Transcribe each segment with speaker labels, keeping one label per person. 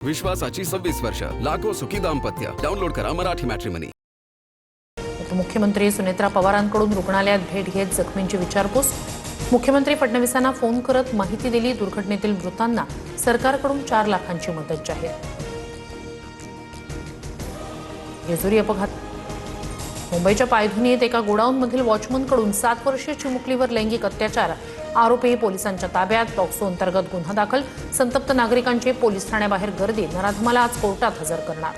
Speaker 1: विश्वासाची 26 वर्ष, लाखो सुखी दाम्पत्य. डाउनलोड करा मराठी मॅट्रिमनी.
Speaker 2: मुख्यमंत्री सुनेत्रा पवारांकडून रुग्णालयात भेट घेत जखमींची विचारपूस. मुख्यमंत्री फडणवीसांना फोन करत माहिती दिली. दुर्घटनेतील मृतांना सरकारकडून 4 लाखांची मदत जाहीर. जेजुरी अपघात. मुंबईच्या पायधुनीत एका गोडाऊनमधील वॉचमनकडून 7 वर्षीय चिमुकलीवर लैंगिक अत्याचार. आरोपी पोलिसांच्या ताब्यात. पॉक्सो अंतर्गत गुन्हा दाखल. संतप्त नागरिकांची पोलीस ठाण्याबाहेर गर्दी. नराधमाला आज कोर्टात हजर करणार.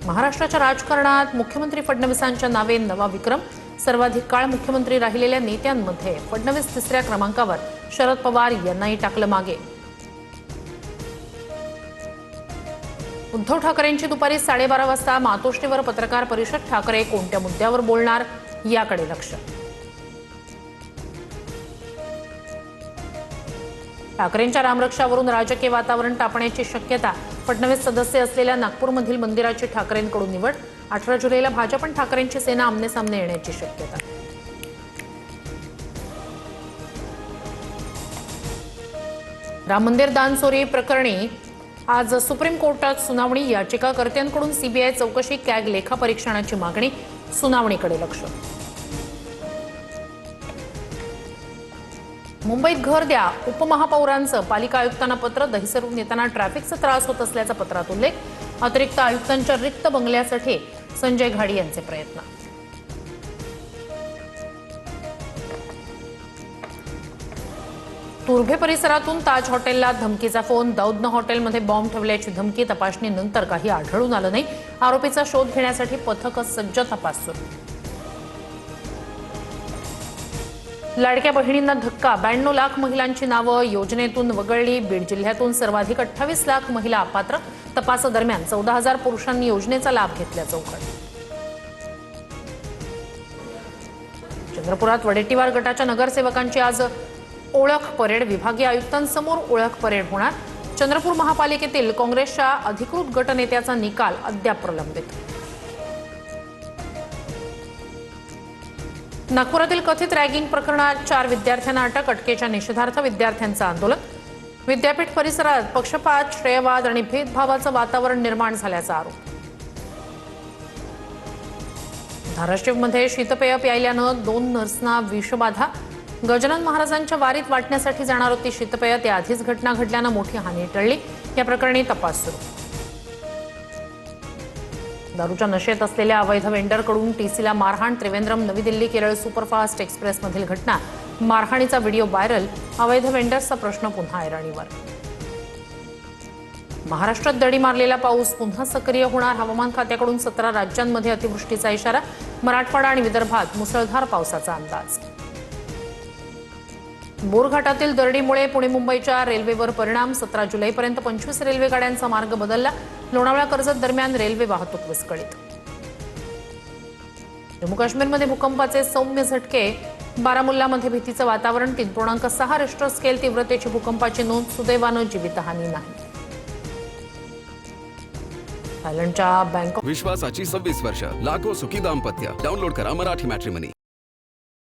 Speaker 2: महाराष्ट्राच्या राजकारणात मुख्यमंत्री फडणवीसांच्या नावे नवा विक्रम. सर्वाधिक काळ मुख्यमंत्री राहिलेल्या नेत्यांमध्ये फडणवीस 3ऱ्या क्रमांकावर. शरद पवार यांनाही टाकलं मागे. उद्धव ठाकरेंची दुपारी 12:30 वाजता मातोश्रीवर पत्रकार परिषद. ठाकरे कोणत्या मुद्द्यावर बोलणार याकडे लक्ष. ठाकरेंच्या रामरक्षावरून राजकीय वातावरण तापण्याची शक्यता. फडणवीस सदस्य असलेल्या नागपूरमधील मंदिराची ठाकरेंकडून निवड. 18 जुलैला भाजप आणि ठाकरेंची सेना आमनेसामने येण्याची शक्यता. राम मंदिर दान चोरी प्रकरणी आज सुप्रीम कोर्टात सुनावणी. याचिकाकर्त्यांकडून सीबीआय चौकशी. कॅग लेखापरीक्षणाची मागणी. सुनावणीकडे लक्ष. मुंबईत घर द्या. उपमहापौरांचं पालिका आयुक्तांना पत्र. दहिसरून येताना ट्रॅफिकचा त्रास होत असल्याचा पत्रात उल्लेख. अतिरिक्त आयुक्तांच्या रिक्त बंगल्यासाठी संजय घाडी यांचे प्रयत्न. तुर्भे परिसरातून ताज हॉटेलला धमकीचा फोन. दौदनं हॉटेलमध्ये बॉम्ब ठेवल्याची धमकी. तपासणीनंतर काही आढळून आलं नाही. आरोपीचा शोध घेण्यासाठी पथक सज्ज. तपास सुरू. लाडक्या बहिणींना धक्का. 92 लाख महिलांची नावं योजनेतून वगळली. बीड जिल्ह्यातून सर्वाधिक 28 लाख महिला अपात्र. तपासादरम्यान 14,000 पुरुषांनी योजनेचा लाभ घेतल्याचं उघड. चंद्रपुरात वडेट्टीवार गटाच्या नगरसेवकांची आज ओळख परेड. विभागीय आयुक्तांसमोर ओळख परेड होणार. चंद्रपूर महापालिकेतील काँग्रेसच्या अधिकृत गटनेत्याचा निकाल अद्याप प्रलंबित. नागपुरातील कथित रॅगिंग प्रकरणात 4 विद्यार्थ्यांना अटक. अटकेच्या निषेधार्थ विद्यार्थ्यांचं आंदोलन. विद्यापीठ परिसरात पक्षपात, श्रेयवाद आणि भेदभावाचं वातावरण निर्माण झाल्याचा आरोप. धाराशिवमध्ये शीतपेय प्यायल्यानं 2 नर्सना विषबाधा. गजानन महाराजांच्या वारीत वाटण्यासाठी जाणार होती शीतपेय. त्याआधीच घटना घडल्यानं मोठी हानी टळली. या प्रकरणी तपास सुरू. दारूच्या नशेत असलेल्या अवैध वेंडरकडून टीसीला मारहाण. त्रिवेंद्रम नवी दिल्ली केरळ सुपरफास्ट एक्सप्रेसमधील घटना. मारहाणीचा व्हिडिओ व्हायरल. अवैध वेंडर्सचा प्रश्न पुन्हा ऐरणीवर. महाराष्ट्रात दडी मारलेला पाऊस पुन्हा सक्रिय होणार. हवामान खात्याकडून 17 राज्यांमध्ये अतिवृष्टीचा इशारा. मराठवाडा आणि विदर्भात मुसळधार पावसाचा अंदाज. बोरघाटातील दरडीमुळे पुणे मुंबईच्या रेल्वेवर परिणाम. 17 जुलैपर्यंत 25 रेल्वे गाड्यांचा मार्ग बदलला. लोणावळा कर्जत दरम्यान रेल्वे वाहतूक विस्कळीत. जम्मू काश्मीरमध्ये भूकंपाचे सौम्य झटके. बारामुल्लामध्ये भीतीचं वातावरण. 3.6 रिश्टर स्केल तीव्रतेची भूकंपाची नोंद. सुदैवानं जीवितहानी नाही. थायलंडच्या बँकॉक.
Speaker 1: विश्वासाची 26 वर्ष, लाखो सुखी दाम्पत्य. डाउनलोड करा मराठी मॅट्रिमनी.